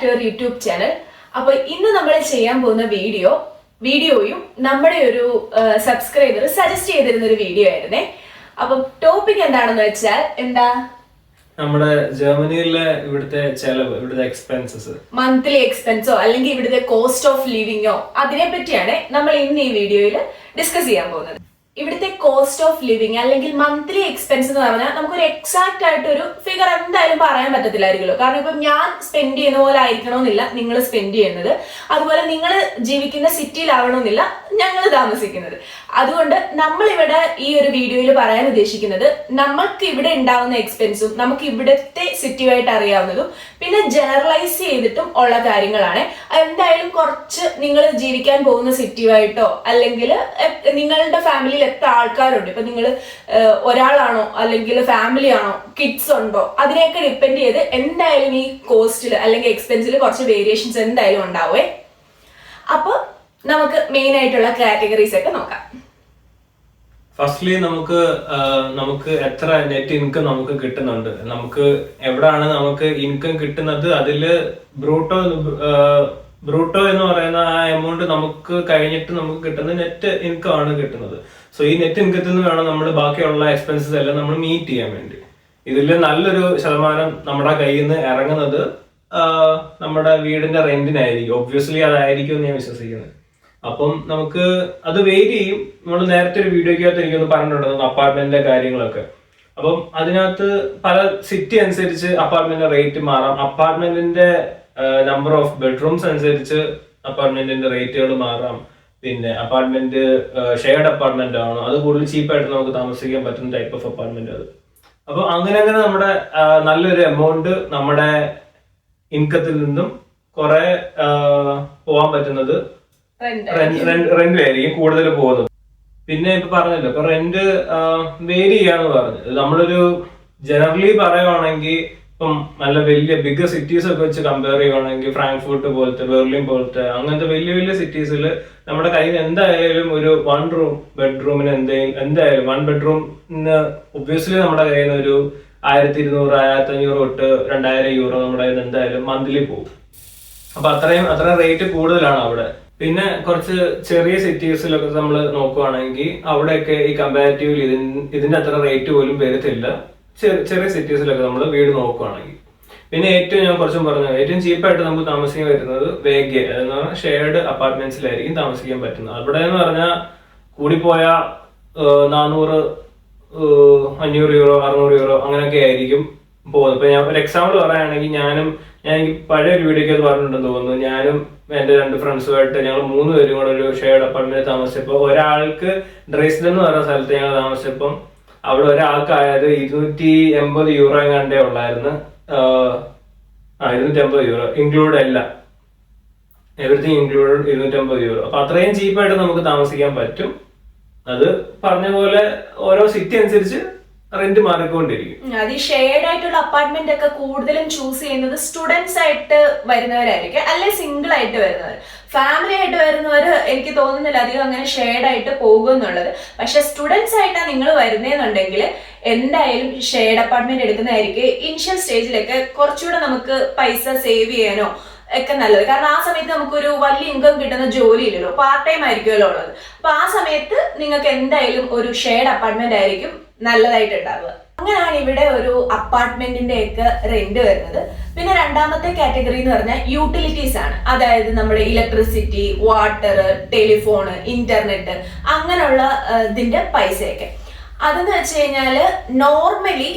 Back to your YouTube channel. അപ്പോൾ ഇന്ന് നമ്മൾ ചെയ്യാൻ പോകുന്ന വീഡിയോയും നമ്മുടെ ഒരു സബ്സ്ക്രൈബർ സജസ്റ്റ് ചെയ്തിരുന്ന ഒരു വീഡിയോ ആയിരുന്നേ. അപ്പം ടോപ്പിക് എന്താണെന്ന് വെച്ചാൽ നമ്മുടെ ജർമ്മനിയിലെ ഇവിടുത്തെ ചെലവ്, ഇവിടുത്തെ എക്സ്പെൻസസ്, മന്ത്ലി എക്സ്പെൻസോ അല്ലെങ്കിൽ ഇവിടുത്തെ കോസ്റ്റ് ഓഫ് ലിവിങ്ങോ അതിനെ പറ്റിയാണ് നമ്മൾ ഇന്ന് ഈ വീഡിയോയിൽ ഡിസ്കസ് ചെയ്യാൻ പോകുന്നത്. ഇവിടുത്തെ കോസ്റ്റ് ഓഫ് ലിവിങ് അല്ലെങ്കിൽ മന്ത്ലി എക്സ്പെൻസ് എന്ന് പറഞ്ഞാൽ നമുക്കൊരു എക്സാക്ട് ആയിട്ട് ഒരു ഫിഗർ എന്തായാലും പറയാൻ പറ്റത്തില്ലായിരിക്കുമല്ലോ. കാരണം ഇപ്പം ഞാൻ സ്പെൻഡ് ചെയ്യുന്ന പോലെ ആയിരിക്കണമെന്നില്ല നിങ്ങൾ സ്പെൻഡ് ചെയ്യുന്നത്, അതുപോലെ നിങ്ങൾ ജീവിക്കുന്ന സിറ്റിയിലാവണമെന്നില്ല ഞങ്ങൾ താമസിക്കുന്നത്. അതുകൊണ്ട് നമ്മളിവിടെ ഈ ഒരു വീഡിയോയിൽ പറയാൻ ഉദ്ദേശിക്കുന്നത് നമുക്ക് ഇവിടെ ഉണ്ടാവുന്ന എക്സ്പെൻസും നമുക്ക് ഇവിടുത്തെ സിറ്റിയുമായിട്ട് അറിയാവുന്നതും പിന്നെ ജനറലൈസ് ചെയ്തിട്ടും ഉള്ള കാര്യങ്ങളാണ്. എന്തായാലും കുറച്ച് നിങ്ങൾ ജീവിക്കാൻ പോകുന്ന സിറ്റിയുമായിട്ടോ അല്ലെങ്കിൽ നിങ്ങളുടെ ഫാമിലിയിൽ എത്ര ആൾക്കാരുണ്ട്, ഇപ്പൊ നിങ്ങൾ ഒരാളാണോ അല്ലെങ്കിൽ ഫാമിലി ആണോ കിഡ്സ് ഉണ്ടോ അതിനെയൊക്കെ ഡിപ്പെൻഡ് ചെയ്ത് എന്തായാലും ഈ കോസ്റ്റിൽ അല്ലെങ്കിൽ എക്സ്പെൻസിൽ കുറച്ച് വേരിയേഷൻസ് എന്തായാലും ഉണ്ടാവേ. അപ്പൊ നമുക്ക് മെയിൻ ആയിട്ടുള്ള കാറ്റഗറീസ് ഒക്കെ നോക്കാം. ഫസ്റ്റ്ലി നമുക്ക് എത്ര നെറ്റ് ഇൻകം നമുക്ക് കിട്ടുന്നുണ്ട്, നമുക്ക് എവിടാണ് നമുക്ക് ഇൻകം കിട്ടുന്നത്, അതില് ബ്രൂട്ടോ എന്ന് പറയുന്ന ആ എമൗണ്ട് നമുക്ക് കഴിഞ്ഞിട്ട് നമുക്ക് കിട്ടുന്ന നെറ്റ് ഇൻകം ആണ് കിട്ടുന്നത്. സോ ഈ നെറ്റ് ഇൻകത്തിൽ നിന്ന് വേണം നമ്മൾ ബാക്കിയുള്ള എക്സ്പെൻസസ് എല്ലാം നമ്മൾ മീറ്റ് ചെയ്യാൻ വേണ്ടി. ഇതിൽ നല്ലൊരു ശതമാനം നമ്മുടെ കയ്യിൽ നിന്ന് ഇറങ്ങുന്നത് നമ്മുടെ വീടിന്റെ റെന്റിനായിരിക്കും. ഒബ്വിയസ്ലി അതായിരിക്കും എന്ന് ഞാൻ വിശ്വസിക്കുന്നത്. അപ്പം നമുക്ക് അത് വെയിറ്റ് ചെയ്യും. നമ്മൾ നേരത്തെ ഒരു വീഡിയോക്കകത്ത് എനിക്കൊന്ന് പറഞ്ഞിട്ടുണ്ടായിരുന്നു അപ്പാർട്ട്മെന്റിന്റെ കാര്യങ്ങളൊക്കെ. അപ്പം അതിനകത്ത് പല സിറ്റി അനുസരിച്ച് അപ്പാർട്ട്മെന്റിന്റെ റേറ്റ് മാറാം. അപ്പാർട്ട്മെന്റിന്റെ നമ്പർ ഓഫ് ബെഡ്റൂംസ് അനുസരിച്ച് അപ്പാർട്ട്മെന്റിന്റെ റേറ്റുകൾ മാറാം. പിന്നെ അപ്പാർട്ട്മെന്റ് ഷെയർഡ് അപ്പാർട്ട്മെന്റ് ആണോ, അത് കൂടുതൽ ചീപ്പായിട്ട് നമുക്ക് താമസിക്കാൻ പറ്റുന്ന ടൈപ്പ് ഓഫ് അപ്പാർട്ട്മെന്റ് അത്. അപ്പൊ അങ്ങനെ നമ്മുടെ നല്ലൊരു എമൗണ്ട് നമ്മുടെ ഇൻകത്തിൽ നിന്നും കുറെ പോവാൻ പറ്റുന്നത് റെന്റിലായിരിക്കും കൂടുതൽ പോകുന്നത്. പിന്നെ ഇപ്പൊ പറഞ്ഞല്ലോ, ഇപ്പൊ റെന്റ് വേരി ചെയ്യാന്ന് പറഞ്ഞത് നമ്മളൊരു ജനറലി പറയുവാണെങ്കിൽ ഇപ്പം നല്ല വലിയ ബിഗ് സിറ്റീസ് ഒക്കെ വെച്ച് കമ്പയർ ചെയ്യുവാണെങ്കിൽ ഫ്രാങ്ക്ഫർട്ട് പോലത്തെ, ബെർലിൻ പോലത്തെ അങ്ങനത്തെ വലിയ വലിയ സിറ്റീസിൽ നമ്മുടെ കയ്യിൽ എന്തായാലും ഒരു 1 ബെഡ്റൂമിന് എന്തായാലും 1 ബെഡ്റൂമിന് ഒബ്വിയസ്ലി നമ്മുടെ കയ്യിൽ നിന്ന് ഒരു 1200, 1500 തൊട്ട് 2000 യൂറോ നമ്മുടെ കയ്യിൽ നിന്ന് എന്തായാലും മന്ത്ലി പോകും. അപ്പൊ അത്രയും റേറ്റ് കൂടുതലാണ് അവിടെ. പിന്നെ കുറച്ച് ചെറിയ സിറ്റീസിലൊക്കെ നമ്മൾ നോക്കുവാണെങ്കിൽ അവിടെയൊക്കെ ഈ കമ്പാരിറ്റീവ്ലി ഇതിന്റെ അത്ര റേറ്റ് പോലും വരത്തില്ല ചെറിയ സിറ്റീസിലൊക്കെ നമ്മൾ വീട് നോക്കുവാണെങ്കിൽ. പിന്നെ ഏറ്റവും ഞാൻ കുറച്ചും പറഞ്ഞു, ഏറ്റവും ചീപ്പായിട്ട് നമുക്ക് താമസിക്കാൻ പറ്റുന്നത് വേഗ്യ എന്ന് പറഞ്ഞാൽ ഷെയർഡ് അപ്പാർട്ട്മെന്റ്സിലായിരിക്കും താമസിക്കാൻ പറ്റുന്നത്. അവിടെ എന്ന് പറഞ്ഞാൽ കൂടിപ്പോയ 400, 500 യൂറോ, 600 യൂറോ അങ്ങനെയൊക്കെ ആയിരിക്കും പോകുന്നത്. ഇപ്പൊ ഞാൻ ഒരു എക്സാമ്പിൾ പറയുകയാണെങ്കിൽ ഞാൻ എനിക്ക് പഴയ ഒരു വീഡിയോക്ക് അത് പറഞ്ഞിട്ടുണ്ടെന്ന് തോന്നുന്നു. ഞാനും എന്റെ 2 ഫ്രണ്ട്സുമായിട്ട് ഞങ്ങൾ 3 പേരും കൂടെ ഒരു ഷെയർഡ് അപ്പാർട്ട്മെന്റ് താമസിച്ചപ്പോൾ ഒരാൾക്ക് ഡ്രെസ്ഡൻ എന്ന് പറയുന്ന സ്ഥലത്ത് ഞങ്ങൾ താമസിച്ചപ്പം അവിടെ ഒരാൾക്കായത് 280 യൂറോ എങ്ങാണ്ടേ ഉള്ളായിരുന്നു. 280 യൂറോ ഇൻക്ലൂഡ് അല്ല, എവറിത്തിങ് ഇൻക്ലൂഡ് 280 യൂറോ. അപ്പൊ അത്രയും ചീപ്പായിട്ട് നമുക്ക് താമസിക്കാൻ പറ്റും. അത് പറഞ്ഞ പോലെ ഓരോ സിറ്റി അനുസരിച്ച് റെന്റ് മാറിക്കൊണ്ടിരിക്കും. അത് ഈ ഷെയർഡ് ആയിട്ടുള്ള അപ്പാർട്ട്മെന്റ് ഒക്കെ കൂടുതലും ചൂസ് ചെയ്യുന്നത് സ്റ്റുഡൻസ് ആയിട്ട് വരുന്നവരായിരിക്കും, അല്ലെ സിംഗിൾ ആയിട്ട് വരുന്നവർ. ഫാമിലി ആയിട്ട് വരുന്നവർ എനിക്ക് തോന്നുന്നില്ല അധികം അങ്ങനെ ഷെയർഡ് ആയിട്ട് പോകുമെന്നുള്ളത്. പക്ഷെ സ്റ്റുഡൻസ് ആയിട്ടാണ് നിങ്ങൾ വരുന്നതെന്നുണ്ടെങ്കിൽ എന്തായാലും ഷെയർഡ് അപ്പാർട്ട്മെന്റ് എടുക്കുന്നതായിരിക്കും ഇനിഷ്യൽ സ്റ്റേജിലൊക്കെ കുറച്ചുകൂടെ നമുക്ക് പൈസ സേവ് ചെയ്യാനോ ഒക്കെ നല്ലത്. കാരണം ആ സമയത്ത് നമുക്കൊരു വലിയ ഇൻകം കിട്ടുന്ന ജോലി ഇല്ലല്ലോ, പാർട്ട് ടൈം ആയിരിക്കുമല്ലോ ഉള്ളത്. അപ്പൊ ആ സമയത്ത് നിങ്ങൾക്ക് എന്തായാലും ഒരു ഷെയർഡ് അപ്പാർട്ട്മെന്റ് ആയിരിക്കും നല്ലതായിട്ട് ഉണ്ടാവുക. അങ്ങനെയാണ് ഇവിടെ ഒരു അപ്പാർട്ട്മെന്റിന്റെ ഒക്കെ റെന്റ് വരുന്നത്. പിന്നെ രണ്ടാമത്തെ കാറ്റഗറി എന്ന് പറഞ്ഞാൽ യൂട്ടിലിറ്റീസ് ആണ്. അതായത് നമ്മുടെ ഇലക്ട്രിസിറ്റി, വാട്ടർ, ടെലിഫോണ്, ഇന്റർനെറ്റ് അങ്ങനെയുള്ള ഇതിന്റെ പൈസയൊക്കെ. അതെന്ന് വെച്ച് കഴിഞ്ഞാല് നോർമലി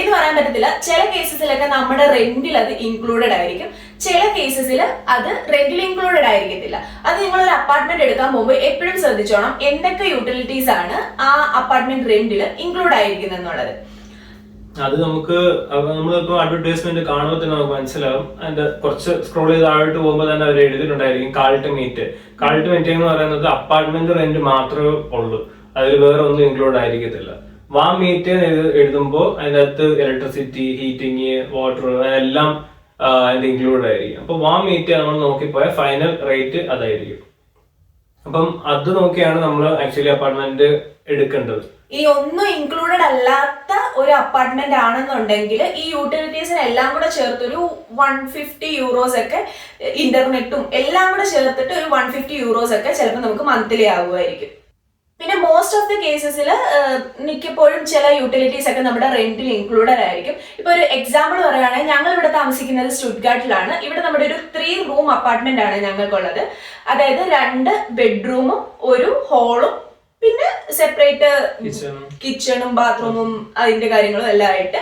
എന്ന് പറയാൻ പറ്റത്തില്ല. ചില കേസസിലൊക്കെ നമ്മുടെ റെന്റിൽ അത് ഇൻക്ലൂഡഡ് ആയിരിക്കും, ചില കേസസിൽ അത് റെന്റിൽ ഇൻക്ലൂഡഡ് ആയിരിക്കത്തില്ല. അത് നിങ്ങളൊരു അപ്പാർട്ട്മെന്റ് എടുക്കാൻ പോകുമ്പോൾ എപ്പോഴും ശ്രദ്ധിച്ചോണം എന്തൊക്കെ യൂട്ടിലിറ്റീസ് ആണ് ആ അപ്പാർട്ട്മെന്റ് റെന്റിൽ ഇൻക്ലൂഡ് ആയിരിക്കുന്നത് എന്നുള്ളത്. അത് നമ്മളിപ്പോ അഡ്വർടൈസ്മെന്റ് കാണുമ്പോൾ തന്നെ നമുക്ക് മനസ്സിലാവും. അതിന്റെ കുറച്ച് സ്ക്രോൾ ചെയ്ത് താഴോട്ട് പോകുമ്പോൾ തന്നെ അവർ എഴുതിയിട്ടുണ്ടായിരിക്കും കാൾട്ട് മീറ്റ് എന്ന് പറയുന്നത് അപ്പാർട്ട്മെന്റ് റെന്റ് മാത്രമേ ഉള്ളൂ, അതിൽ വേറെ ഒന്നും ഇൻക്ലൂഡ് ആയിരിക്കത്തില്ല. വാം മീറ്റ് എഴുതുമ്പോൾ അതിൻ്റെ അകത്ത് ഇലക്ട്രിസിറ്റി, ഹീറ്റിംഗ്, വാട്ടർ എല്ലാം അതിന്റെ ഇൻക്ലൂഡ് ആയിരിക്കും. അപ്പൊ വാം മീറ്റ് നമ്മൾ നോക്കിപ്പോയാൽ ഫൈനൽ റേറ്റ് അതായിരിക്കും. അപ്പം അത് നോക്കിയാണ് നമ്മൾ ആക്ച്വലി അപ്പാർട്ട്മെന്റ് എടുക്കേണ്ടത്. ഈ ഒന്നും ഇൻക്ലൂഡഡ് അല്ലാത്ത ഒരു അപ്പാർട്ട്മെന്റ് ആണെന്നുണ്ടെങ്കിൽ ഈ യൂട്ടിലിറ്റീസിന് എല്ലാം കൂടെ ചേർത്തൊരു 150 യൂറോസ് ഒക്കെ, ഇന്റർനെറ്റും എല്ലാം കൂടെ ചേർത്തിട്ട് ഒരു 150 യൂറോസ് ഒക്കെ ചിലപ്പോൾ നമുക്ക് മന്ത്ലി ആകുമായിരിക്കും. പിന്നെ മോസ്റ്റ് ഓഫ് ദി കേസസിൽ മിക്കപ്പോഴും ചില യൂട്ടിലിറ്റീസ് ഒക്കെ നമ്മുടെ റെന്റിൽ ഇൻക്ലൂഡഡ് ആയിരിക്കും. ഇപ്പൊ ഒരു എക്സാമ്പിൾ പറയുകയാണെങ്കിൽ ഞങ്ങൾ ഇവിടെ താമസിക്കുന്നത് സ്റ്റുട്ട്ഗാർട്ടിലാണ്. ഇവിടെ നമ്മുടെ ഒരു 3 റൂം അപ്പാർട്ട്മെന്റ് ആണ് ഞങ്ങൾക്കുള്ളത്. അതായത് 2 ബെഡ്റൂമും ഒരു ഹോളും പിന്നെ സെപ്പറേറ്റ് കിച്ചണും ബാത്റൂമും അതിന്റെ കാര്യങ്ങളും എല്ലാം ആയിട്ട്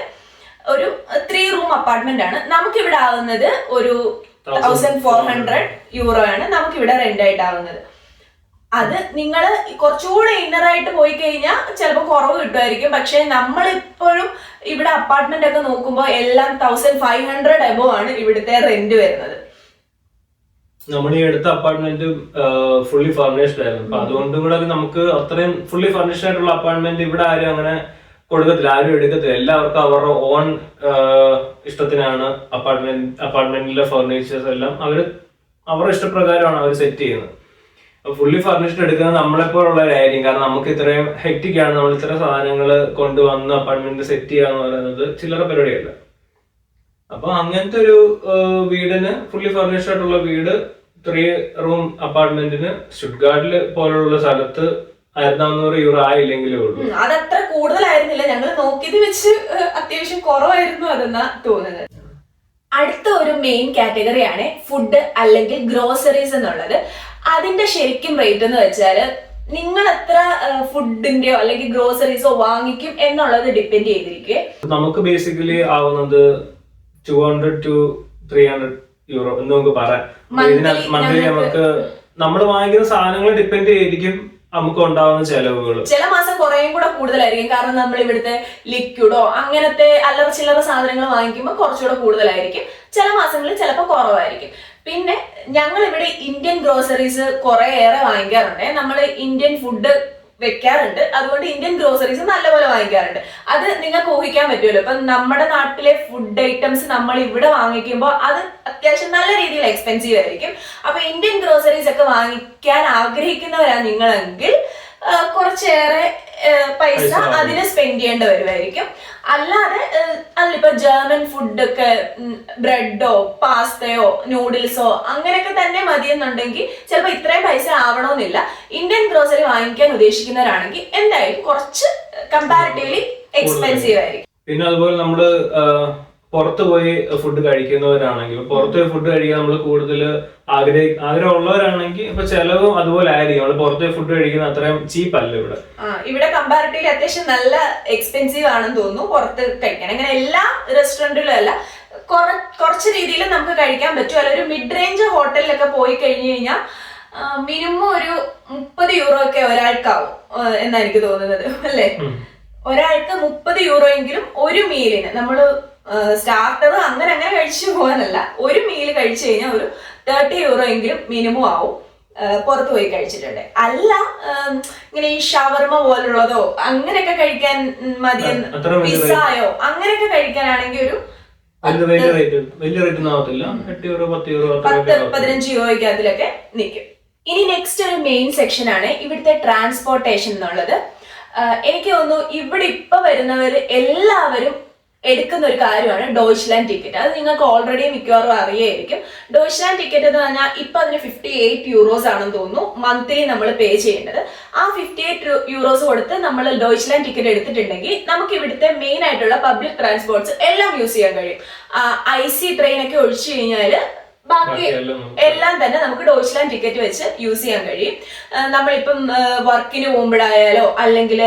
ഒരു 3 റൂം അപ്പാർട്ട്മെന്റ് ആണ്. നമുക്കിവിടെ ആവുന്നത് ഒരു 1400 യൂറോ ആണ് നമുക്കിവിടെ റെന്റ് ആയിട്ട് ആവുന്നത്. അത് നിങ്ങൾ കുറച്ചുകൂടെ ഇന്നറായിട്ട് പോയി കഴിഞ്ഞാൽ ചിലപ്പോൾ കുറവ് കിട്ടുമായിരിക്കും. പക്ഷെ നമ്മളിപ്പോഴും ഇവിടെ അപ്പാർട്ട്മെന്റ് ഒക്കെ നോക്കുമ്പോൾ എല്ലാം 1500 എബോ ആണ് ഇവിടുത്തെ റെന്റ് വരുന്നത്. നമ്മൾ ഈ അടുത്ത അപ്പാർട്ട്മെന്റ് ഫുള്ളി ഫർണിഷ്ഡ് ആയിരുന്നു. അപ്പൊ അതുകൊണ്ടും കൂടെ നമുക്ക് അത്രയും ഫുള്ളി ഫർണിഷ്ഡ് ആയിട്ടുള്ള അപ്പാർട്ട്മെന്റ് ഇവിടെ ആരും അങ്ങനെ കൊടുക്കത്തില്ല, ആരും എടുക്കത്തില്ല. എല്ലാവർക്കും അവരുടെ ഓൺ ഇഷ്ടത്തിനാണ് അപ്പാർട്ട്മെന്റിലെ ഫർണിച്ചേഴ്സ് എല്ലാം അവരുടെ ഇഷ്ടപ്രകാരമാണ് അവർ സെറ്റ് ചെയ്യുന്നത്. ഫുള്ളി ഫർണിഷ്ഡ് എടുക്കുന്നത് നമ്മളെപ്പോലുള്ളവരായിരിക്കും. കാരണം നമുക്ക് ഇത്രയും ഹെക്റ്റിക് ആണ്, നമ്മൾ ഇത്ര സാധനങ്ങൾ കൊണ്ടുവന്ന് അപ്പാർട്ട്മെന്റ് സെറ്റ് ചെയ്യുക എന്ന് പറയുന്നത് ചില്ലറ പരിപാടിയല്ല. അപ്പൊ അങ്ങനത്തെ ഒരു വീടിന്, ഫുള്ളി ഫർണിഷ്ഡ് ആയിട്ടുള്ള വീട് 3 റൂം അപ്പാർട്ട്മെന്റിന് സ്റ്റുട്ട്ഗാർട്ടിൽ പോലുള്ള സ്ഥലത്ത് 1400 യൂറോ ആയില്ലെങ്കിലേ ഉള്ളൂ. അതത്ര കൂടുതലായിരുന്നില്ല, ഞങ്ങൾ നോക്കിയത് വെച്ച് അത്യാവശ്യം കുറവായിരുന്നു അതെന്നാ തോന്നുന്നത്. അടുത്ത ഒരു മെയിൻ കാറ്റഗറിയാണ് ഫുഡ് അല്ലെങ്കിൽ ഗ്രോസറീസ് എന്നുള്ളത്. അതിന്റെ ശരിക്കും റേറ്റ് എന്ന് വെച്ചാല് നിങ്ങൾ എത്ര ഫുഡിന്റെയോ അല്ലെങ്കിൽ ഗ്രോസറീസോ വാങ്ങിക്കും എന്നുള്ളത് ഡിപ്പെൻഡ് ചെയ്തിരിക്കെ. നമുക്ക് ബേസിക്കലി ആവുന്നത് 200 to 300 യൂറോ എന്ന് നമുക്ക് പറയാം. മന്ത്ലി നമുക്ക് നമ്മൾ വാങ്ങിക്കുന്ന സാധനങ്ങൾ ഡിപ്പെൻഡ് ചെയ്തിരിക്കും നമുക്ക് ഉണ്ടാവുന്ന ചെലവുകൾ. ചില മാസം കുറേയും കൂടെ കൂടുതലായിരിക്കും, കാരണം നമ്മൾ ഇവിടുത്തെ ലിക്വിഡോ അങ്ങനത്തെ അല്ലറ ചില്ലറ സാധനങ്ങൾ വാങ്ങിക്കുമ്പോൾ കുറച്ചുകൂടെ കൂടുതലായിരിക്കും. ചില മാസങ്ങളിൽ ചിലപ്പോൾ കുറവായിരിക്കും. പിന്നെ ഞങ്ങൾ ഇവിടെ ഇന്ത്യൻ ഗ്രോസറീസ് കുറെ ഏറെ വാങ്ങിക്കാറുണ്ട്. നമ്മൾ ഇന്ത്യൻ ഫുഡ് വെക്കാറുണ്ട്, അതുകൊണ്ട് ഇന്ത്യൻ ഗ്രോസറീസ് നല്ലപോലെ വാങ്ങിക്കാറുണ്ട്. അത് നിങ്ങൾക്ക് ഊഹിക്കാൻ പറ്റുമല്ലോ. ഇപ്പൊ നമ്മുടെ നാട്ടിലെ ഫുഡ് ഐറ്റംസ് നമ്മൾ ഇവിടെ വാങ്ങിക്കുമ്പോൾ അത് അത്യാവശ്യം നല്ല രീതിയിൽ എക്സ്പെൻസീവ് ആയിരിക്കും. അപ്പൊ ഇന്ത്യൻ ഗ്രോസറീസ് ഒക്കെ വാങ്ങിക്കാൻ ആഗ്രഹിക്കുന്നവരാ നിങ്ങളെങ്കിൽ കുറച്ചേറെ പൈസ അതിന് സ്പെൻഡ് ചെയ്യേണ്ടി വരുമായിരിക്കും. അല്ലാതെ അതിലിപ്പോ ജർമ്മൻ ഫുഡൊക്കെ ബ്രെഡോ പാസ്തയോ നൂഡിൽസോ അങ്ങനെയൊക്കെ തന്നെ മതിയെന്നുണ്ടെങ്കിൽ ചിലപ്പോൾ ഇത്രയും പൈസ ആവണമെന്നില്ല. ഇന്ത്യൻ ഗ്രോസറി വാങ്ങിക്കാൻ ഉദ്ദേശിക്കുന്നവരാണെങ്കിൽ എന്തായാലും കുറച്ച് കമ്പാരിറ്റീവ്ലി എക്സ്പെൻസീവ് ആയിരിക്കും. പിന്നെ അതുപോലെ നമ്മള് പുറത്ത് പോയി ഫുഡ് കഴിക്കുന്നവരാണെങ്കിൽ, പുറത്ത് പോയി ഫുഡ് കഴിക്കാൻ നമ്മൾ കൂടുതൽ ആഗ്രഹമുള്ളവരാണെങ്കിൽ ഇപ്പൊ ചെലവും അതുപോലെ ആയിരിക്കും. നമ്മൾ പുറത്ത് പോയി ഫുഡ് കഴിക്കുന്ന അത്രയും ചീപ്പ് അല്ല ഇവിടെ. ഇവിടെ കമ്പാരിറ്റീവ്ലി അത്യാവശ്യം നല്ല എക്സ്പെൻസീവ് ആണെന്ന് തോന്നുന്നു പുറത്ത് കഴിക്കാൻ. അങ്ങനെ എല്ലാ റെസ്റ്റോറന്റിലും അല്ല, കുറച്ച് രീതിയിൽ നമുക്ക് കഴിക്കാൻ പറ്റും. അല്ല, ഒരു മിഡ് റേഞ്ച് ഹോട്ടലിലൊക്കെ പോയി കഴിഞ്ഞു കഴിഞ്ഞാൽ മിനിമം ഒരു 30 യൂറോ ഒക്കെ ഒരാൾക്കാവും എന്നാ എനിക്ക് തോന്നുന്നത്, അല്ലേ? ഒരാൾക്ക് 30 യൂറോ എങ്കിലും ഒരു മീലിന്, നമ്മള് സ്റ്റാർട്ടർ അങ്ങനെ കഴിച്ചു പോകാനല്ല, ഒരു മീല് കഴിച്ചു കഴിഞ്ഞാൽ ഒരു 30 യൂറോ എങ്കിലും മിനിമം ആവും പുറത്ത് പോയി കഴിച്ചിട്ടുണ്ട്. അല്ല ഇങ്ങനെ ഈ ഷവർമ പോലുള്ളതോ അങ്ങനെയൊക്കെ കഴിക്കാൻ മതിയെന്ന്, പിസ്സയോ അങ്ങനെയൊക്കെ കഴിക്കാനാണെങ്കിൽ ഒരു 10-15 യൂറോയ്ക്ക് അതിലൊക്കെ നിൽക്കും. ഇനി നെക്സ്റ്റ് ഒരു മെയിൻ സെക്ഷൻ ആണ് ഇവിടുത്തെ ട്രാൻസ്പോർട്ടേഷൻ എന്നുള്ളത്. എനിക്ക് തോന്നുന്നു ഇവിടെ ഇപ്പൊ വരുന്നവർ എല്ലാവരും എടുക്കുന്ന ഒരു കാര്യമാണ് ഡോയ്ച്ച്ലാൻഡ് ടിക്കറ്റ്. അത് നിങ്ങൾക്ക് ഓൾറെഡി മിക്കവാറും അറിയായിരിക്കും. ഡോയ്ച്ച്ലാൻഡ് ടിക്കറ്റ് എന്ന് പറഞ്ഞാൽ ഇപ്പൊ അതിന് 58 യൂറോസ് ആണെന്ന് തോന്നുന്നു മന്ത്ലി നമ്മൾ പേ ചെയ്യേണ്ടത്. ആ 58 യൂറോസ് കൊടുത്ത് നമ്മൾ ഡോയ്ച്ച്ലാൻഡ് ടിക്കറ്റ് എടുത്തിട്ടുണ്ടെങ്കിൽ നമുക്ക് ഇവിടുത്തെ മെയിൻ ആയിട്ടുള്ള പബ്ലിക് ട്രാൻസ്പോർട്ട്സ് എല്ലാം യൂസ് ചെയ്യാൻ കഴിയും. IC ട്രെയിൻ ഒക്കെ ഒഴിച്ചു കഴിഞ്ഞാൽ ബാക്കി എല്ലാം തന്നെ നമുക്ക് ഡോയ്ച്ച്ലാൻഡ് ടിക്കറ്റ് വെച്ച് യൂസ് ചെയ്യാൻ കഴിയും. നമ്മളിപ്പം വർക്കിന് പോകുമ്പോഴായാലോ അല്ലെങ്കിൽ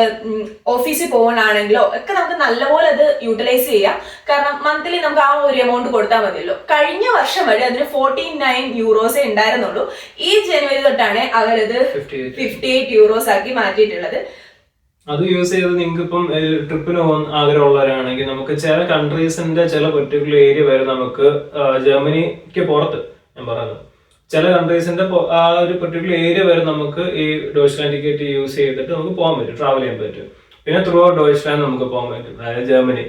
ഓഫീസിൽ പോകാനാണെങ്കിലോ ഒക്കെ നമുക്ക് നല്ലപോലെ അത് യൂട്ടിലൈസ് ചെയ്യാം. കാരണം മന്ത്ലി നമുക്ക് ആ ഒരു എമൗണ്ട് കൊടുത്താൽ മതിയല്ലോ. കഴിഞ്ഞ വർഷം വരെ അതിന് 49 യൂറോസേ ഉണ്ടായിരുന്നുള്ളൂ. ഈ ജനുവരി തൊട്ടാണ് അവരത് 58 യൂറോസ് ആക്കി മാറ്റിയിട്ടുള്ളത്. അത് യൂസ് ചെയ്ത് നിങ്ങൾക്ക് ഇപ്പം ട്രിപ്പിന് പോകാൻ ആഗ്രഹമുള്ളവരാണെങ്കിൽ നമുക്ക് ചില കൺട്രീസിന്റെ ചില പെർട്ടിക്കുലർ ഏരിയ വരെ നമുക്ക് ജർമ്മനിക്ക് പുറത്ത് ഞാൻ പറയുന്നത് ചില കൺട്രീസിന്റെ ആ ഒരു പെർട്ടിക്കുലർ ഏരിയ വരെ നമുക്ക് ഈ ഡോയ്ച്ച്ലാൻഡ് ടിക്കറ്റ് യൂസ് ചെയ്തിട്ട് നമുക്ക് പോകാൻ പറ്റും, ട്രാവൽ ചെയ്യാൻ പറ്റും. പിന്നെ ത്രൂ ഔട്ട് ഡോയ്ച്ച്ലാൻഡ് നമുക്ക് പോകാൻ പറ്റും, അതായത് ജർമ്മനി,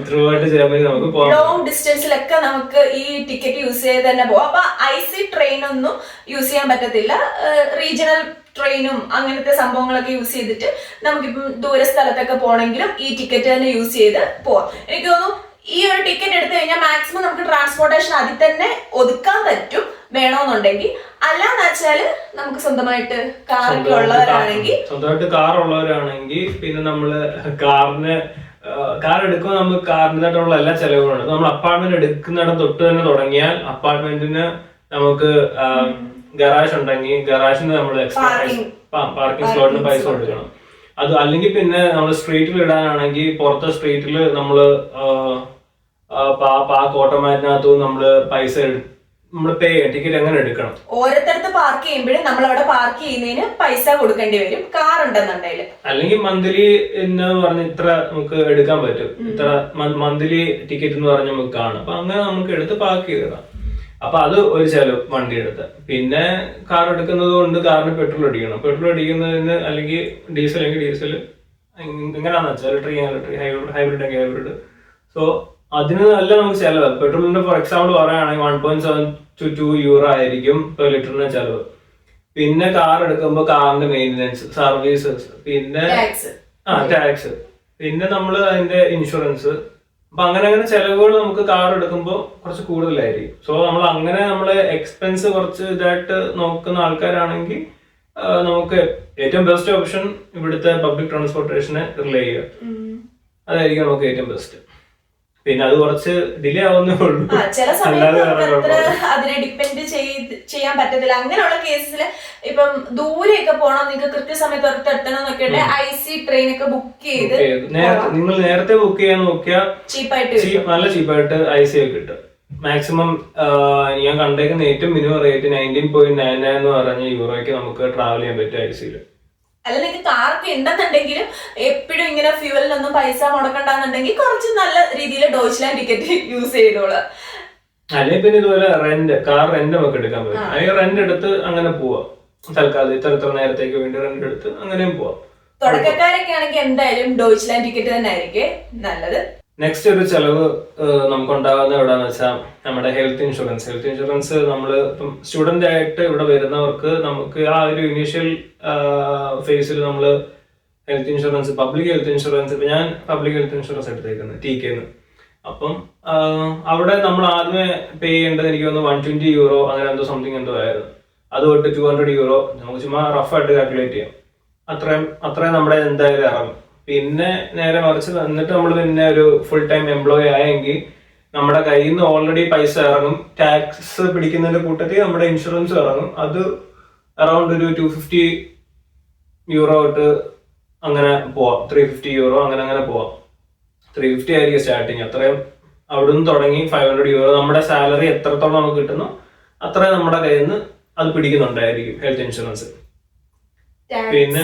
ത്രൂ ഔട്ട് ജർമ്മനി നമുക്ക് പോകാം. ലോങ് ഡിസ്റ്റൻസിലൊക്കെ നമുക്ക് ഈ ടിക്കറ്റ് യൂസ് ചെയ്ത് തന്നെ പോകാം. അപ്പൊ IC ട്രെയിൻ ഒന്നും യൂസ് ചെയ്യാൻ പറ്റത്തില്ല. റീജിയണൽ ട്രെയിനും അങ്ങനത്തെ സംഭവങ്ങളൊക്കെ യൂസ് ചെയ്തിട്ട് നമുക്കിപ്പം ദൂര സ്ഥലത്തൊക്കെ പോകണമെങ്കിലും ഈ ടിക്കറ്റ് തന്നെ യൂസ് ചെയ്ത് പോവാം. എനിക്ക് തോന്നുന്നു ഈ ഒരു ടിക്കറ്റ് എടുത്തു കഴിഞ്ഞാൽ മാക്സിമം നമുക്ക് ട്രാൻസ്പോർട്ടേഷൻ അതിൽ തന്നെ ഒതുക്കാൻ പറ്റും വേണമെന്നുണ്ടെങ്കിൽ. അല്ലാന്ന് വെച്ചാല് നമുക്ക് സ്വന്തമായിട്ട് കാറൊക്കെ ഉള്ളവരാണെങ്കിൽ പിന്നെ നമ്മള് കാർ എടുക്കുമ്പോൾ നമുക്ക് കാറിൻ്റെതായിട്ടുള്ള എല്ലാ ചെലവുകളുണ്ട്. നമ്മൾ അപ്പാർട്ട്മെന്റ് എടുക്കുന്നിടം തൊട്ട് തന്നെ തുടങ്ങിയാൽ അപ്പാർട്ട്മെന്റിന് നമുക്ക് ഗറാജ് ഉണ്ടെങ്കിൽ ഗറാജിന് നമ്മൾ എക്സ്ട്രാ പാർക്കിംഗ് സ്ലോട്ടിന് പൈസ കൊടുക്കണം. അത് അല്ലെങ്കിൽ പിന്നെ നമ്മൾ സ്ട്രീറ്റിൽ ഇടാനാണെങ്കിൽ പുറത്തെ സ്ട്രീറ്റിൽ നമ്മള് ഓട്ടോമാറ്റിനകത്ത് നമ്മള് പൈസ നമ്മൾ പേ ചെയ്യാം. ടിക്കറ്റ് എങ്ങനെ എടുക്കണം? ഓരോരുത്തരത്ത് പാർക്ക് ചെയ്യുമ്പോഴും നമ്മൾ അവിടെ പാർക്ക് ചെയ്യുന്നതിന് പൈസ കൊടുക്കേണ്ടി വരും, കാർ ഉണ്ടെന്നുണ്ടെങ്കിൽ. അല്ലെങ്കിൽ മന്ത്ലി എന്ന് പറഞ്ഞ് ഇത്ര നമുക്ക് എടുക്കാൻ പറ്റും, ഇത്ര മന്ത്ലി ടിക്കറ്റ് എന്ന് പറഞ്ഞ് നമുക്ക് കാണും. അപ്പൊ അങ്ങനെ നമുക്ക് എടുത്ത് പാർക്ക് ചെയ്തിടാം. അപ്പൊ അത് ഒരു ചെലവ് വണ്ടി എടുത്ത്. പിന്നെ കാർ എടുക്കുന്നത് കൊണ്ട് കാറിന് പെട്രോൾ അടിക്കണം. പെട്രോൾ അടിക്കുന്നതിന് അല്ലെങ്കിൽ ഡീസൽ എങ്ങനെയാണെന്ന് വെച്ചാൽ ഇലക്ട്രിക് ഹൈബ്രിഡ് എങ്കിൽ ഹൈബ്രിഡ്. സോ അതിന് നല്ല നമുക്ക് ചെലവ്. പെട്രോളിന്റെ ഫോർ എക്സാമ്പിൾ പറയുകയാണെങ്കിൽ 1.7 to 2 euro ആയിരിക്കും പെർ ലിറ്ററിന് ചെലവ്. പിന്നെ കാർ എടുക്കുമ്പോൾ കാറിന്റെ മെയിൻ്റനൻസ്, സർവീസസ്, പിന്നെ ടാക്സ്, പിന്നെ നമ്മള് അതിന്റെ ഇൻഷുറൻസ്. അപ്പൊ അങ്ങനെ ചെലവുകൾ നമുക്ക് കാർ എടുക്കുമ്പോൾ കുറച്ച് കൂടുതലായിരിക്കും. സോ നമ്മള് എക്സ്പെൻസ് കുറച്ച് ഇതായിട്ട് നോക്കുന്ന ആൾക്കാരാണെങ്കിൽ നമുക്ക് ഏറ്റവും ബെസ്റ്റ് ഓപ്ഷൻ ഇവിടുത്തെ പബ്ലിക് ട്രാൻസ്പോർട്ടേഷനെ റിലേ ചെയ്യുക. അതായിരിക്കും നമുക്ക് ഏറ്റവും ബെസ്റ്റ്. പിന്നെ അത് കുറച്ച് ഡിലേ ആവുന്നേ ഉള്ളൂ. ചില സമയത്ത് അതിനെ ഡിപ്പെൻഡ് ചെയ്യാൻ പറ്റത്തില്ല. അങ്ങനെയുള്ള കേസിൽ ഇപ്പം ദൂരെയൊക്കെ പോകണം, നിങ്ങൾക്ക് കൃത്യസമയത്ത് എത്തണം എന്നൊക്കെ IC ട്രെയിൻ ഒക്കെ ബുക്ക് ചെയ്ത് നിങ്ങൾ നേരത്തെ ബുക്ക് ചെയ്യാൻ നോക്കിയാൽ നല്ല ചീപ്പായിട്ട് IC ഒക്കെ കിട്ടും. മാക്സിമം ഞാൻ കണ്ടേക്കുന്ന ഏറ്റവും മിനിമം റേറ്റ് 19.99 എന്ന് പറഞ്ഞ യൂറോയ്ക്ക് നമുക്ക് ട്രാവൽ ചെയ്യാൻ പറ്റും IC-യിൽ. അല്ല, നിങ്ങൾക്ക് കാറൊക്കെ ഉണ്ടെന്നുണ്ടെങ്കിലും എപ്പോഴും ഇങ്ങനെ ഫ്യൂവലിനൊന്നും പൈസ മുടക്കണ്ടെന്നുണ്ടെങ്കിൽ കുറച്ച് നല്ല രീതിയിൽ ഡോയ്ച്ച്ലാൻഡ് ടിക്കറ്റ് യൂസ് ചെയ്തോളാം. അല്ലെങ്കിൽ പിന്നെ ഇതുപോലെ കാർ റെന്റ് നമുക്ക് എടുക്കാൻ പറ്റും. അല്ലെങ്കിൽ റെന്റ് എടുത്ത് അങ്ങനെ പോവാം. തൽക്കാലം ഇത്ര നേരത്തേക്ക് വേണ്ടി റെന്റ് എടുത്ത് അങ്ങനെയും പോവാം. തുടക്കക്കാരൊക്കെ ആണെങ്കിൽ എന്തായാലും ഡോയ്ച്ച്ലാൻഡ് ടിക്കറ്റ് തന്നെ ആയിരിക്കും നല്ലത്. നെക്സ്റ്റ് ഒരു ചെലവ് നമുക്ക് ഉണ്ടാകുന്ന എവിടെയാന്ന് വെച്ചാൽ നമ്മുടെ ഹെൽത്ത് ഇൻഷുറൻസ്. നമ്മൾ ഇപ്പം സ്റ്റുഡന്റ് ആയിട്ട് ഇവിടെ വരുന്നവർക്ക് നമുക്ക് ആ ഒരു ഇനീഷ്യൽ ഫേസിൽ നമ്മൾ health insurance, public health insurance, ഇപ്പൊ ഞാൻ പബ്ലിക് ഹെൽത്ത് ഇൻഷുറൻസ് എടുത്തേക്കുന്നത് TK-ന്ന്. അപ്പം അവിടെ നമ്മൾ ആദ്യമേ പേ ചെയ്യേണ്ടത് എനിക്ക് തോന്നുന്നു 120 euro അങ്ങനെ എന്തോ സംതിങ് എന്തോ ആയിരുന്നു. അത് തൊട്ട് 200 euro നമുക്ക് ചുമ്മാ റഫായിട്ട് കാൽക്കുലേറ്റ് ചെയ്യാം. അത്രയും നമ്മുടെ എന്തായാലും ഇറങ്ങും. പിന്നെ നേരെ മറിച്ച് എന്നിട്ട് നമ്മൾ പിന്നെ ഒരു ഫുൾ ടൈം എംപ്ലോയി ആയെങ്കിൽ നമ്മുടെ കയ്യിൽ നിന്ന് ഓൾറെഡി പൈസ ഇറങ്ങും. ടാക്സ് പിടിക്കുന്നതിന്റെ കൂട്ടത്തിൽ നമ്മുടെ ഇൻഷുറൻസ് ഇറങ്ങും. അത് അറൌണ്ട് ഒരു 250 euro തൊട്ട് അങ്ങനെ പോവാം. 350 euro അങ്ങനെ പോവാം. 350 ആയിരിക്കും സ്റ്റാർട്ടിങ്. അത്രയും അവിടെ നിന്ന് തുടങ്ങി 500 euro നമ്മുടെ സാലറി എത്രത്തോളം നമുക്ക് കിട്ടുന്നു അത്രയും നമ്മുടെ കയ്യിൽ നിന്ന് അത് പിടിക്കുന്നുണ്ടായിരിക്കും ഹെൽത്ത് ഇൻഷുറൻസ്. പിന്നെ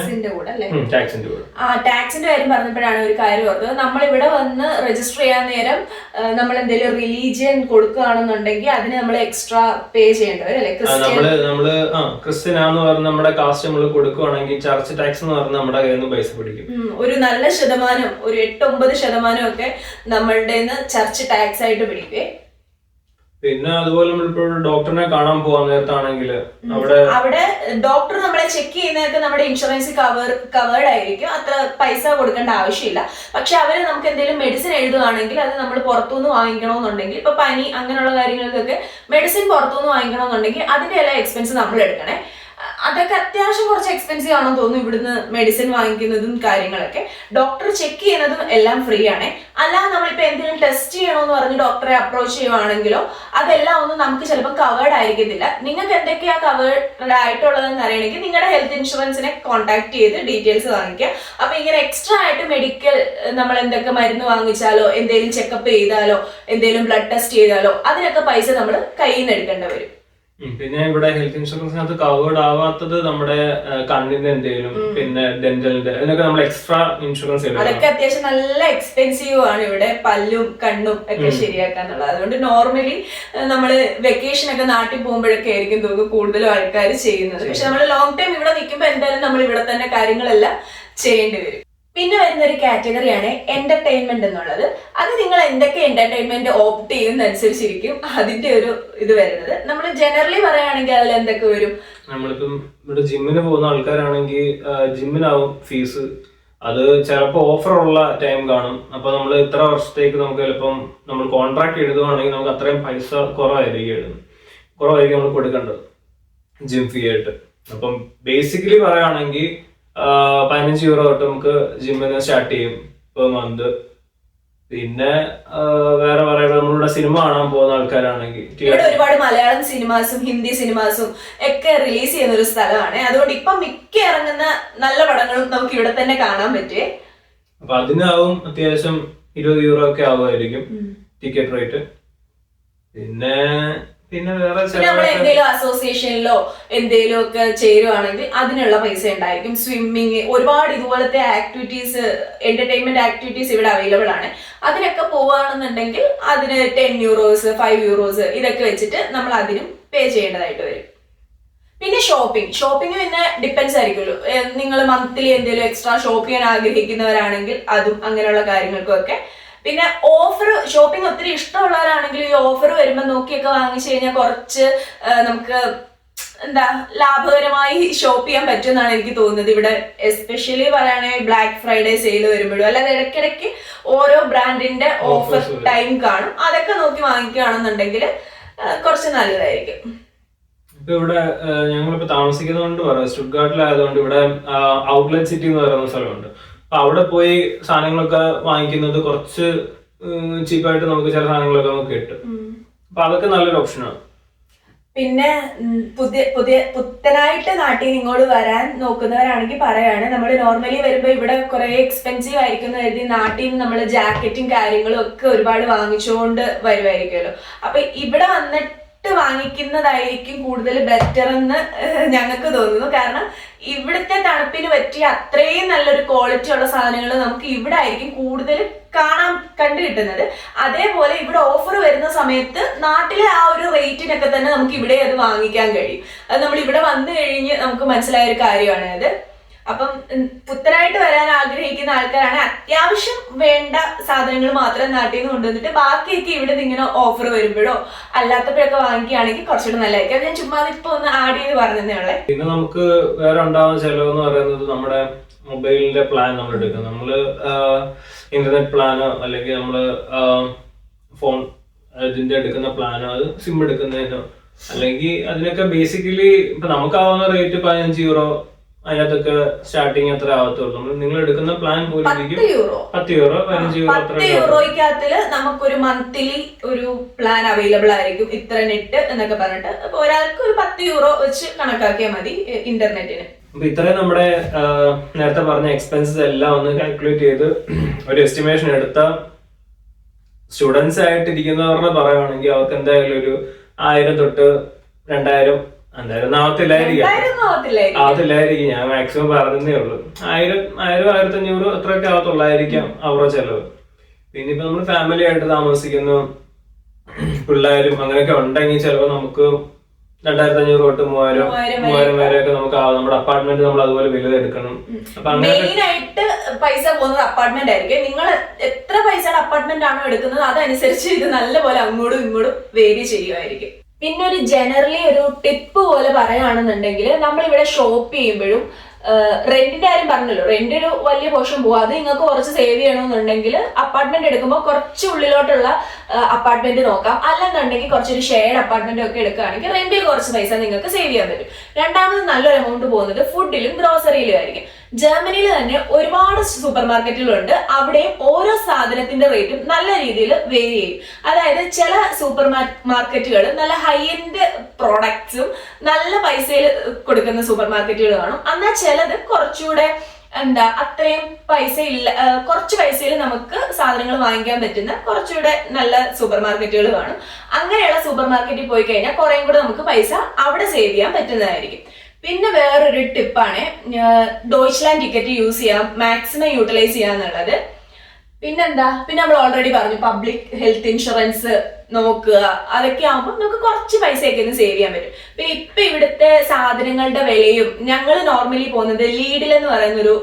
ടാക്സിന്റെ കാര്യം പറഞ്ഞപ്പോഴാണ് ഒരു കാര്യം ഓർത്തത്. നമ്മൾ ഇവിടെ വന്ന് രജിസ്റ്റർ ചെയ്യാൻ നേരം നമ്മൾ എന്തെങ്കിലും റിലീജിയൻ കൊടുക്കുകയാണെന്നുണ്ടെങ്കിൽ അതിന് നമ്മൾ എക്സ്ട്രാ പേ ചെയ്യേണ്ടി വരും അല്ലെ? നമ്മള് ക്രിസ്ത്യനാന്ന് പറഞ്ഞ നമ്മുടെ കാസ്റ്റ് നമ്മൾ കൊടുക്കുകയാണെങ്കിൽ ചർച്ച് ടാക്സ് എന്ന് പറഞ്ഞാൽ നമ്മുടെ കയ്യിൽ നിന്ന് പൈസ പിടിക്കും. ഒരു നല്ല ശതമാനം, ഒരു 8-9% ഒക്കെ നമ്മളുടെ ചർച്ച് ടാക്സ് ആയിട്ട് പിടിക്കേ. പിന്നെ അതുപോലെ നമ്മളിപ്പോൾ ഡോക്ടറിനെ കാണാൻ പോകാൻ നേരത്താണെങ്കിൽ അവിടെ ഡോക്ടർ നമ്മളെ ചെക്ക് ചെയ്യുന്നതൊക്കെ നമ്മുടെ ഇൻഷുറൻസ് കവേർഡ് ആയിരിക്കും. അത്ര പൈസ കൊടുക്കേണ്ട ആവശ്യമില്ല. പക്ഷെ അവര് നമുക്ക് എന്തെങ്കിലും മെഡിസിൻ എഴുതുകയാണെങ്കിൽ അത് നമ്മൾ പുറത്തുനിന്ന് വാങ്ങിക്കണമെന്നുണ്ടെങ്കിൽ, ഇപ്പൊ പനി അങ്ങനെയുള്ള കാര്യങ്ങൾക്കൊക്കെ മെഡിസിൻ പുറത്തുനിന്ന് വാങ്ങിക്കണമെന്നുണ്ടെങ്കിൽ അതിന്റെ എല്ലാ എക്സ്പെൻസ് നമ്മൾ എടുക്കണേ. അതൊക്കെ അത്യാവശ്യം കുറച്ച് എക്സ്പെൻസീവ് ആണെന്ന് തോന്നുന്നു. ഇവിടുന്ന് മെഡിസിൻ വാങ്ങിക്കുന്നതും കാര്യങ്ങളൊക്കെ ഡോക്ടർ ചെക്ക് ചെയ്യുന്നതും എല്ലാം ഫ്രീ ആണ്. അല്ലാതെ നമ്മളിപ്പോ എന്തെങ്കിലും ടെസ്റ്റ് ചെയ്യണമെന്ന് പറഞ്ഞ് ഡോക്ടറെ അപ്രോച്ച് ചെയ്യുവാണെങ്കിലോ അതെല്ലാം ഒന്നും നമുക്ക് ചിലപ്പോൾ കവേർഡ് ആയിരിക്കത്തില്ല. നിങ്ങൾക്ക് എന്തൊക്കെയാ കവേർഡ് ആയിട്ടുള്ളതെന്ന് അറിയണമെങ്കിൽ നിങ്ങളുടെ ഹെൽത്ത് ഇൻഷുറൻസിനെ കോൺടാക്ട് ചെയ്ത് ഡീറ്റെയിൽസ് വാങ്ങിക്കുക. അപ്പൊ ഇങ്ങനെ എക്സ്ട്രാ ആയിട്ട് മെഡിക്കൽ നമ്മൾ എന്തൊക്കെ മരുന്ന് വാങ്ങിച്ചാലോ എന്തെങ്കിലും ചെക്കപ്പ് ചെയ്താലോ എന്തെങ്കിലും ബ്ലഡ് ടെസ്റ്റ് ചെയ്താലോ അതിനൊക്കെ പൈസ നമ്മൾ കയ്യിൽ നിന്ന് എടുക്കേണ്ടി വരും. പിന്നെ ഇവിടെ ഹെൽത്ത് ഇൻഷുറൻസിനകത്ത് കവേർഡ് ആവാത്തത് നമ്മുടെ കണ്ണിന്റെ എന്തെങ്കിലും, പിന്നെ ഡെന്റലിന്റെ, അതിനൊക്കെ നമ്മൾ എക്സ്ട്രാ ഇൻഷുറൻസ് എടുക്കണം. അതൊക്കെ അത്യാവശ്യം നല്ല എക്സ്പെൻസീവ് ആണ് ഇവിടെ, പല്ലും കണ്ണും ഒക്കെ ശരിയാക്കാന്നുള്ളത്. അതുകൊണ്ട് നോർമലി നമ്മള് വെക്കേഷൻ ഒക്കെ നാട്ടിൽ പോകുമ്പോഴൊക്കെ ആയിരിക്കും തോന്നുന്നു കൂടുതലും ആൾക്കാർ ചെയ്യുന്നത്. പക്ഷെ നമ്മൾ ലോങ് ടൈം ഇവിടെ നിൽക്കുമ്പോൾ എന്തായാലും നമ്മൾ ഇവിടെ തന്നെ കാര്യങ്ങളെല്ലാം ചെയ്യേണ്ടി വരും. പിന്നെ വരുന്ന ഒരു കാറ്റഗറിയാണ് എന്റർടൈൻമെന്റ് എന്നുള്ളത്. അത് നിങ്ങൾ എന്തൊക്കെ എന്റർടൈൻമെന്റ് ഓപ്റ്റ് ചെയ്യുന്നതനുസരിച്ചിരിക്കും അതിന്റെ ഒരു ഇത് വരുന്നത്. നമ്മൾ ജനറലി പറയുകയാണെങ്കിൽ അതിൽ എന്തൊക്കെ വരും? നമ്മളിപ്പം ഇവിടെ ജിമ്മിന് പോകുന്ന ആൾക്കാരാണെങ്കിൽ ജിമ്മിനാവും ഫീസ്. അത് ചിലപ്പോൾ ഓഫർ ഉള്ള ടൈം കാണും. അപ്പൊ നമ്മൾ ഇത്ര വർഷത്തേക്ക് നമുക്ക് ചിലപ്പം നമ്മൾ കോൺട്രാക്ട് എഴുതുവാണെങ്കിൽ നമുക്ക് അത്രയും പൈസ കുറവായിരിക്കും നമ്മൾ കൊടുക്കേണ്ടത് ജിം ഫീ ആയിട്ട്. അപ്പം ബേസിക്കലി പറയുകയാണെങ്കിൽ 15 യൂറോ തൊട്ട് നമുക്ക് ജിമ്മിന് സ്റ്റാർട്ട് ചെയ്യും പെർ മന്ത്. പിന്നെ വേറെ പറയുന്നത് നമ്മളിവിടെ സിനിമ കാണാൻ പോകുന്ന ആൾക്കാരാണെങ്കിൽ ഇവിടെ ഒരുപാട് മലയാളം സിനിമാസും ഹിന്ദി സിനിമാസും ഒക്കെ റിലീസ് ചെയ്യുന്ന ഒരു സ്ഥലമാണ്. അതുകൊണ്ട് ഇപ്പൊ മിക്ക ഇറങ്ങുന്ന നല്ല പടങ്ങളും നമുക്ക് ഇവിടെ തന്നെ കാണാൻ പറ്റും. അപ്പൊ അതിനാവും അത്യാവശ്യം 20 യൂറോ ഒക്കെ ആവുമായിരിക്കും ടിക്കറ്റ് റേറ്റ്. പിന്നെ വേറെ നമ്മൾ എന്തെങ്കിലും അസോസിയേഷനിലോ എന്തെങ്കിലും ഒക്കെ ചേരുവാണെങ്കിൽ അതിനുള്ള പൈസ ഉണ്ടായിരിക്കും. സ്വിമ്മിങ്, ഒരുപാട് ഇതുപോലത്തെ ആക്ടിവിറ്റീസ്, എന്റർടൈൻമെന്റ് ആക്ടിവിറ്റീസ് ഇവിടെ അവൈലബിൾ ആണ്. അതിനൊക്കെ പോവുകയാണെന്നുണ്ടെങ്കിൽ അതിന് 10 യൂറോസ് 5 യൂറോസ് ഇതൊക്കെ വെച്ചിട്ട് നമ്മൾ അതിനും പേ ചെയ്യേണ്ടതായിട്ട് വരും. പിന്നെ ഷോപ്പിംഗ് പിന്നെ ഡിപ്പെൻസ് ആയിരിക്കുമല്ലോ. നിങ്ങൾ മന്ത്ലി എന്തെങ്കിലും എക്സ്ട്രാ ഷോപ്പ് ചെയ്യാൻ ആഗ്രഹിക്കുന്നവരാണെങ്കിൽ അതും അങ്ങനെയുള്ള കാര്യങ്ങൾക്കും ഒക്കെ. പിന്നെ ഓഫർ, ഷോപ്പിംഗ് ഒത്തിരി ഇഷ്ടമുള്ളവരാണെങ്കിൽ ഈ ഓഫർ വരുമ്പോൾ നോക്കിയൊക്കെ വാങ്ങിച്ചു കഴിഞ്ഞാൽ കുറച്ച് നമുക്ക് ലാഭകരമായി ഷോപ്പ് ചെയ്യാൻ പറ്റുമെന്നാണ് എനിക്ക് തോന്നുന്നത്. ഇവിടെ എസ്പെഷ്യലി പറയുകയാണെങ്കിൽ ബ്ലാക്ക് ഫ്രൈഡേ സെയിൽ വരുമ്പോഴും അല്ലാതെ ഇടയ്ക്കിടയ്ക്ക് ഓരോ ബ്രാൻഡിന്റെ ഓഫർ ടൈം കാണും. അതൊക്കെ നോക്കി വാങ്ങിക്കുകയാണെന്നുണ്ടെങ്കിൽ കുറച്ച് നല്ലതായിരിക്കും. ഇപ്പൊ ഇവിടെ ഞങ്ങളിപ്പോ താമസിക്കുന്നതുകൊണ്ട് പറയാം, സ്റ്റുട്ട്ഗാർട്ടിലായതുകൊണ്ട് ഇവിടെ ഔട്ട്ലെറ്റ് സിറ്റി എന്ന് പറയുന്ന സ്ഥലമുണ്ട്. അപ്പൊ അവിടെ പോയി സാധനങ്ങളൊക്കെ വാങ്ങിക്കുന്നത് കുറച്ച് ചീപ്പായിട്ട് നമുക്ക് ചില സാധനങ്ങളൊക്കെ നമുക്ക് കിട്ടും. അപ്പൊ അതൊക്കെ നല്ലൊരു ഓപ്ഷനാണ്. പിന്നെ പുത്തനായിട്ട് നാട്ടിൽ ഇങ്ങോട്ട് വരാൻ നോക്കുന്നവരാണെങ്കിൽ പറയാണ്, നമ്മൾ നോർമലി വരുമ്പോൾ ഇവിടെ കുറെ എക്സ്പെൻസീവ് ആയിരിക്കും എന്ന് കരുതി നാട്ടിൽ നിന്ന് നമ്മൾ ജാക്കറ്റും കാര്യങ്ങളും ഒക്കെ ഒരുപാട് വാങ്ങിച്ചുകൊണ്ട് വരുമായിരിക്കുമല്ലോ. അപ്പൊ ഇവിടെ വന്നിട്ട് വാങ്ങിക്കുന്നതായിരിക്കും കൂടുതൽ ബെറ്റർ എന്ന് ഞങ്ങൾക്ക് തോന്നുന്നു. കാരണം ഇവിടുത്തെ തണുപ്പിന് പറ്റിയ അത്രയും നല്ലൊരു ക്വാളിറ്റി ഉള്ള സാധനങ്ങൾ നമുക്ക് ഇവിടെ ആയിരിക്കും കൂടുതൽ കണ്ടു കിട്ടുന്നത്. അതേപോലെ ഇവിടെ ഓഫർ വരുന്ന സമയത്ത് നാട്ടിലെ ആ ഒരു റേറ്റിനൊക്കെ തന്നെ നമുക്ക് ഇവിടെ അത് വാങ്ങിക്കാൻ കഴിയും. അത് നമ്മൾ ഇവിടെ വന്നു കഴിഞ്ഞ് നമുക്ക് മനസ്സിലായ ഒരു കാര്യമാണ് അത്. അപ്പം പുത്തനായിട്ട് വരാൻ ആഗ്രഹിക്കുന്ന ആൾക്കാരാണ് അത്യാവശ്യം വേണ്ട സാധനങ്ങൾ മാത്രം നാട്ടിൽ നിന്ന് കൊണ്ടുവന്നിട്ട് ബാക്കിയൊക്കെ ഇവിടെ നിന്ന് ഇങ്ങനെ ഓഫർ വരുമ്പോഴോ അല്ലാത്തപ്പോഴൊക്കെ വാങ്ങിക്കുകയാണെങ്കിൽ കുറച്ചുകൂടെ നല്ലതായിരിക്കും. അത് ഞാൻ ചുമ്മാ ഇപ്പൊ ഒന്ന് ആഡ് ചെയ്ത് പറഞ്ഞതേ ഉള്ളേ. പിന്നെ നമുക്ക് വേറെ ഉണ്ടാകുന്ന ചെലവ് എന്ന് പറയുന്നത് നമ്മുടെ മൊബൈലിന്റെ പ്ലാൻ നമ്മൾ എടുക്കുന്നത്. നമ്മള് ഇന്റർനെറ്റ് പ്ലാനോ അല്ലെങ്കിൽ നമ്മള് ഫോൺ ഇതിന്റെ എടുക്കുന്ന പ്ലാനോ, അത് സിം എടുക്കുന്നതിനോ അല്ലെങ്കിൽ അതിനൊക്കെ ബേസിക്കലി ഇപ്പൊ നമുക്കാവുന്ന റേറ്റ് 15 യൂറോ, അതിനകത്തൊക്കെ സ്റ്റാർട്ടിങ് എത്ര ആവത്തുള്ളൂ. നിങ്ങൾ എടുക്കുന്ന പ്ലാൻ പോലും 10 യൂറോ 15 യൂറോയ്ക്കകത്തില് നമുക്കൊരു മന്ത്ലി ഒരു പ്ലാൻ അവൈലബിൾ ആയിരിക്കും. ഇത്ര നെറ്റ് എന്നൊക്കെ പറഞ്ഞിട്ട് അപ്പൊ ഒരാൾക്ക് ഒരു 10 യൂറോ വെച്ച് കണക്കാക്കിയാൽ മതി ഇന്റർനെറ്റിന്. അപ്പൊ ഇത്രയും നമ്മുടെ നേരത്തെ പറഞ്ഞ എക്സ്പെൻസസ് എല്ലാം ഒന്ന് കാൽക്കുലേറ്റ് ചെയ്ത് ഒരു എസ്റ്റിമേഷൻ എടുത്ത സ്റ്റുഡൻസ് ആയിട്ട് ഇരിക്കുന്നവരുടെ പറയുവാണെങ്കിൽ അവർക്ക് എന്തായാലും ഒരു 1000 തൊട്ട് 2000 എന്തായാലും ആവത്തില്ലായിരിക്കും. ഞാൻ മാക്സിമം പറഞ്ഞതേ ഉള്ളൂ. 1000, 1500 അത്രയൊക്കെ ആവത്തുള്ളായിരിക്കാം അവരുടെ ചെലവ്. പിന്നെ ഇപ്പൊ നമ്മൾ ഫാമിലി ആയിട്ട് താമസിക്കുന്നു, പിള്ളേരും അങ്ങനെയൊക്കെ ഉണ്ടെങ്കിൽ ചിലപ്പോൾ നമുക്ക് 2500 തൊട്ട് 3000 വരെയൊക്കെ നമുക്ക് ആവും. നമ്മുടെ അപ്പാർട്ട്മെന്റ് നമ്മൾ അതുപോലെ വലുതെടുക്കണം. അപ്പൊ മെയിനായിട്ട് പൈസ പോകുന്നത് അപ്പാർട്ട്മെന്റ് ആയിരിക്കും. നിങ്ങൾ എത്ര പൈസയുടെ അപ്പാർട്ട്മെന്റ് ആണോ എടുക്കുന്നത് അതനുസരിച്ച് ഇത് നല്ലപോലെ അങ്ങോട്ടും ഇങ്ങോട്ടും വേരി ചെയ്യുമായിരിക്കും. പിന്നെ ഒരു ജനറലി ഒരു ടിപ്പ് പോലെ പറയുകയാണെന്നുണ്ടെങ്കിൽ നമ്മളിവിടെ ഷോപ്പ് ചെയ്യുമ്പോഴും റെന്റിന്റെ കാര്യം പറഞ്ഞല്ലോ, റെന്റ് ഒരു വലിയ പോർഷൻ പോകും. അത് നിങ്ങൾക്ക് കുറച്ച് സേവ് ചെയ്യണമെന്നുണ്ടെങ്കിൽ അപ്പാർട്ട്മെന്റ് എടുക്കുമ്പോൾ കുറച്ച് ഉള്ളിലോട്ടുള്ള അപ്പാർട്ട്മെന്റ് നോക്കാം. അല്ലെന്നുണ്ടെങ്കിൽ കുറച്ചൊരു ഷെയർഡ് അപ്പാർട്ട്മെന്റ് ഒക്കെ എടുക്കുകയാണെങ്കിൽ റെന്റിൽ കുറച്ച് പൈസ നിങ്ങൾക്ക് സേവ് ചെയ്യാൻ പറ്റും. രണ്ടാമത് നല്ലൊരു എമൗണ്ട് പോകുന്നത് ഫുഡിലും ഗ്രോസറിയിലും ആയിരിക്കും. ജർമ്മനിയിൽ തന്നെ ഒരുപാട് സൂപ്പർ മാർക്കറ്റുകളുണ്ട്. അവിടെയും ഓരോ സാധനത്തിന്റെ റേറ്റും നല്ല രീതിയിൽ വേരി ചെയ്യും. അതായത് ചില സൂപ്പർ മാർക്കറ്റുകൾ നല്ല ഹൈ എൻഡ് പ്രോഡക്ട്സും നല്ല പൈസയിൽ കൊടുക്കുന്ന സൂപ്പർ മാർക്കറ്റുകൾ കാണും. എന്നാൽ ചിലത് കുറച്ചുകൂടെ അത്രയും പൈസ ഇല്ല, കുറച്ച് പൈസയിൽ നമുക്ക് സാധനങ്ങൾ വാങ്ങിക്കാൻ പറ്റുന്ന കുറച്ചുകൂടെ നല്ല സൂപ്പർ മാർക്കറ്റുകൾ കാണും. അങ്ങനെയുള്ള സൂപ്പർ മാർക്കറ്റിൽ പോയി കഴിഞ്ഞാൽ കുറേം കൂടെ നമുക്ക് പൈസ അവിടെ സേവ് ചെയ്യാൻ പറ്റുന്നതായിരിക്കും. പിന്നെ വേറൊരു ടിപ്പാണ് ഡോയ്ച്ച്ലാൻഡ് ടിക്കറ്റ് യൂസ് ചെയ്യാം, മാക്സിമം യൂട്ടിലൈസ് ചെയ്യാന്നുള്ളത്. പിന്നെ നമ്മൾ ഓൾറെഡി പറഞ്ഞു പബ്ലിക് ഹെൽത്ത് ഇൻഷുറൻസ് നോക്കുക. അതൊക്കെ ആകുമ്പോൾ നമുക്ക് കുറച്ച് പൈസയൊക്കെ ഒന്ന് സേവ് ചെയ്യാൻ പറ്റും. പിന്നെ ഇപ്പൊ ഇവിടുത്തെ സാധനങ്ങളുടെ വിലയും, ഞങ്ങൾ നോർമലി പോകുന്നത് ലീഡിൽ എന്ന് പറയുന്ന ഒരു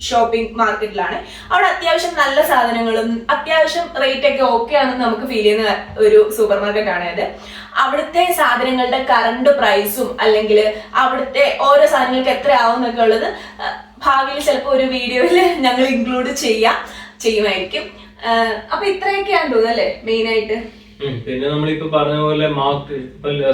ഷോപ്പിംഗ് മാർക്കറ്റിലാണ്. അവിടെ അത്യാവശ്യം നല്ല സാധനങ്ങളും അത്യാവശ്യം റേറ്റ് ഒക്കെ ഓക്കെ ആണെന്ന് നമുക്ക് ഫീൽ ചെയ്യുന്ന ഒരു സൂപ്പർ മാർക്കറ്റ് ആണ് അത്. അവിടുത്തെ സാധനങ്ങളുടെ കറണ്ട് പ്രൈസും അല്ലെങ്കിൽ അവിടുത്തെ ഓരോ സാധനങ്ങൾക്ക് എത്ര ആവും എന്നൊക്കെ ഉള്ളത് ഭാവിയിൽ ചിലപ്പോൾ ഒരു വീഡിയോയിൽ ഞങ്ങൾ ഇൻക്ലൂഡ് ചെയ്യുമായിരിക്കും. അപ്പൊ ഇത്രയൊക്കെയാണ് തോന്നുന്നു അല്ലേ മെയിൻ ആയിട്ട്. പിന്നെ നമ്മളിപ്പോ പറഞ്ഞ പോലെ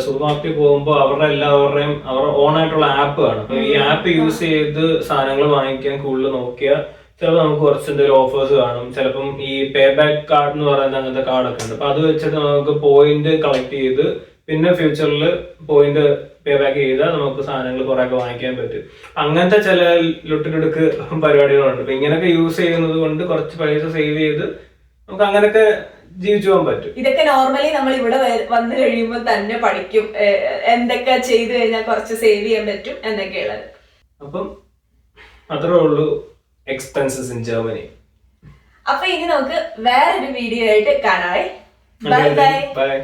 സൂപ്പർ മാർക്കറ്റിൽ പോകുമ്പോൾ എല്ലാവരുടെയും അവരുടെ ഓൺ ആയിട്ടുള്ള ആപ്പ് ആണ്. അപ്പൊ ഈ ആപ്പ് യൂസ് ചെയ്ത് സാധനങ്ങൾ വാങ്ങിക്കാൻ കൂടുതൽ നോക്കിയാൽ ചിലപ്പോൾ നമുക്ക് കുറച്ച് എന്തെങ്കിലും ഓഫേഴ്സ് കാണും. ചിലപ്പം ഈ പേ ബാക്ക് കാർഡ് എന്ന് പറയുന്ന അങ്ങനത്തെ കാർഡൊക്കെ ഉണ്ട്. അപ്പൊ അത് വെച്ചിട്ട് നമുക്ക് പോയിന്റ് കളക്ട് ചെയ്ത് പിന്നെ ഫ്യൂച്ചറിൽ പോയിന്റ് പേ ബാക്ക് ചെയ്താൽ നമുക്ക് സാധനങ്ങൾ കുറെ ഒക്കെ വാങ്ങിക്കാൻ പറ്റും. അങ്ങനത്തെ ചില ലുട്ടിലുടുക്ക് പരിപാടികളുണ്ട്. അപ്പൊ ഇങ്ങനെയൊക്കെ യൂസ് ചെയ്യുന്നത് കൊണ്ട് കുറച്ച് പൈസ സേവ് ചെയ്ത് നമുക്ക് അങ്ങനെയൊക്കെ ജീവിച്ചു പോകാൻ പറ്റും. ഇതൊക്കെ നോർമലി നമ്മൾ ഇവിടെ വന്നു കഴിയുമ്പോൾ തന്നെ പഠിക്കും എന്തൊക്കെ ചെയ്തു കഴിഞ്ഞാൽ കുറച്ച് സേവ് ചെയ്യാൻ പറ്റും എന്നൊക്കെയുള്ളത്. അപ്പം അത്രേ ഉള്ളൂ എക്സ്പെൻസസ് ഇൻ ജർമ്മനി. അപ്പൊ ഇനി നമുക്ക് വേറൊരു വീഡിയോ ആയിട്ട് കാണാവേ. Bye bye.